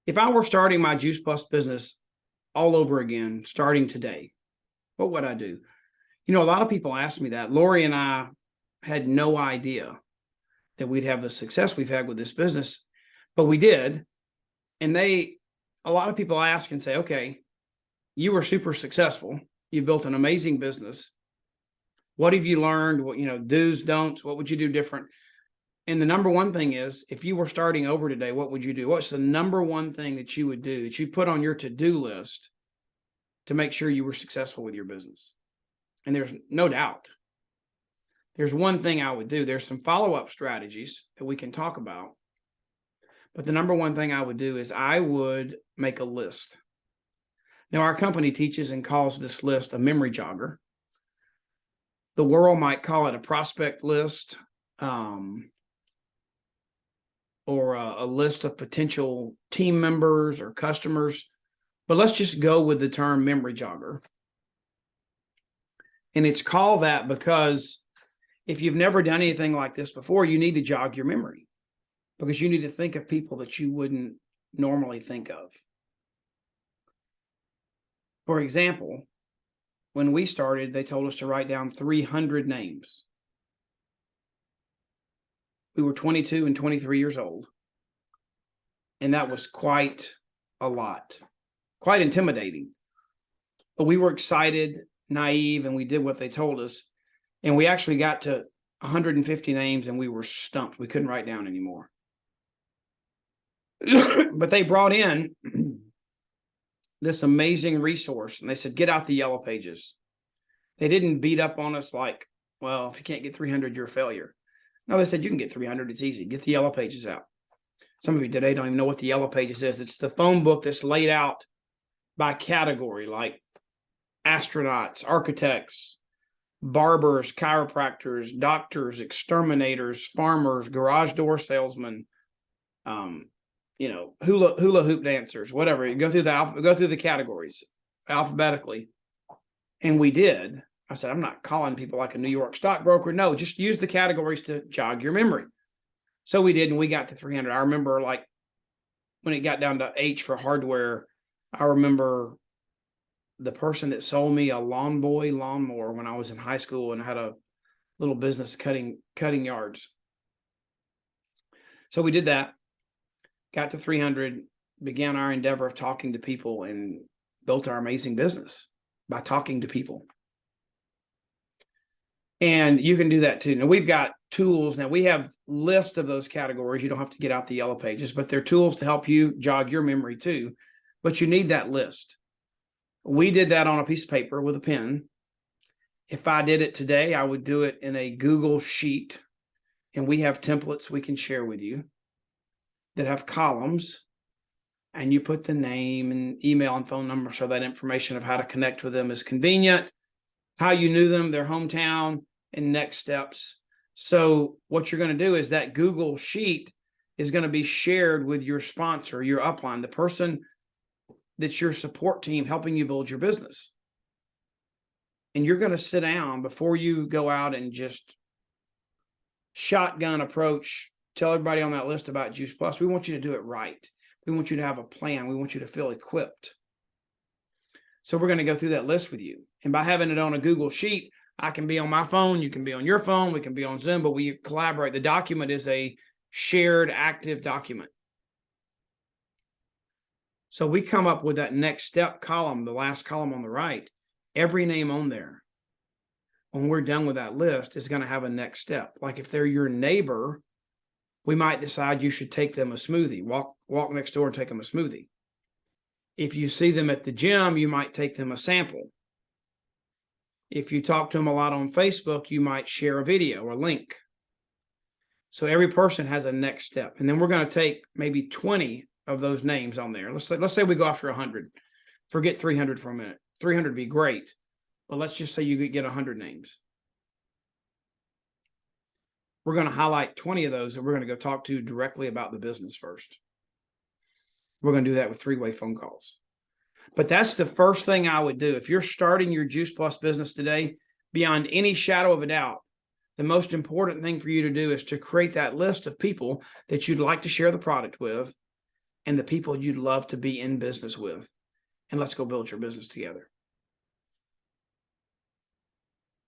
If I were starting my Juice Plus business all over again, starting today, what would I do? A lot of people ask me that. Lori and I had no idea that we'd have the success we've had with this business, but we did. And a lot of people ask and say, okay, you were super successful. You built an amazing business. What have you learned? What, do's, don'ts, what would you do different? And the number one thing is, if you were starting over today, what would you do? What's the number one thing that you would do, that you put on your to-do list to make sure you were successful with your business? And there's no doubt. There's one thing I would do. There's some follow-up strategies that we can talk about. But the number one thing I would do is I would make a list. Now, our company teaches and calls this list a memory jogger. The world might call it a prospect list, or a list of potential team members or customers. But let's just go with the term memory jogger. And it's called that because if you've never done anything like this before, you need to jog your memory, because you need to think of people that you wouldn't normally think of. For example, when we started, they told us to write down 300 names. We were 22 and 23 years old. And that was quite a lot, quite intimidating. But we were excited, naive, and we did what they told us. And we actually got to 150 names and we were stumped. We couldn't write down anymore. But they brought in this amazing resource and they said, get out the yellow pages. They didn't beat up on us like, well, if you can't get 300, you're a failure. No, they said, you can get 300. It's easy. Get the yellow pages out. Some of you today don't even know what the yellow pages is. It's the phone book that's laid out by category, like astronauts, architects, barbers, chiropractors, doctors, exterminators, farmers, garage door salesmen, hula hoop dancers, whatever. You go through the categories alphabetically. And we did. I said, I'm not calling people like a New York stockbroker. No, just use the categories to jog your memory. So we did, and we got to 300. I remember, like, when it got down to H for hardware, I remember the person that sold me a Lawn Boy lawnmower when I was in high school and had a little business cutting yards. So we did that, got to 300, began our endeavor of talking to people, and built our amazing business by talking to people. And you can do that too. Now, we've got tools. Now, we have lists of those categories. You don't have to get out the yellow pages, but they're tools to help you jog your memory too. But you need that list. We did that on a piece of paper with a pen. If I did it today, I would do it in a Google sheet. And we have templates we can share with you that have columns. And you put the name and email and phone number, so that information of how to connect with them is convenient, how you knew them, their hometown, and next steps. So what you're going to do is that Google sheet is going to be shared with your sponsor, your upline, the person that's your support team helping you build your business. And you're going to sit down before you go out and just shotgun approach, tell everybody on that list about Juice Plus. We want you to do it right. We want you to have a plan. We want you to feel equipped. So we're going to go through that list with you. And by having it on a Google sheet, I can be on my phone, you can be on your phone, we can be on Zoom, but we collaborate. The document is a shared active document. So we come up with that next step column, the last column on the right. Every name on there, when we're done with that list, is going to have a next step. Like if they're your neighbor, we might decide you should take them a smoothie. Walk next door and take them a smoothie. If you see them at the gym, you might take them a sample. If you talk to them a lot on Facebook, you might share a video or a link. So every person has a next step. And then we're going to take maybe 20 of those names on there. Let's say we go after 100. Forget 300 for a minute. 300 would be great. But let's just say you could get 100 names. We're going to highlight 20 of those that we're going to go talk to directly about the business first. We're going to do that with 3-way phone calls. But that's the first thing I would do. If you're starting your Juice Plus business today, beyond any shadow of a doubt, the most important thing for you to do is to create that list of people that you'd like to share the product with, and the people you'd love to be in business with. And let's go build your business together.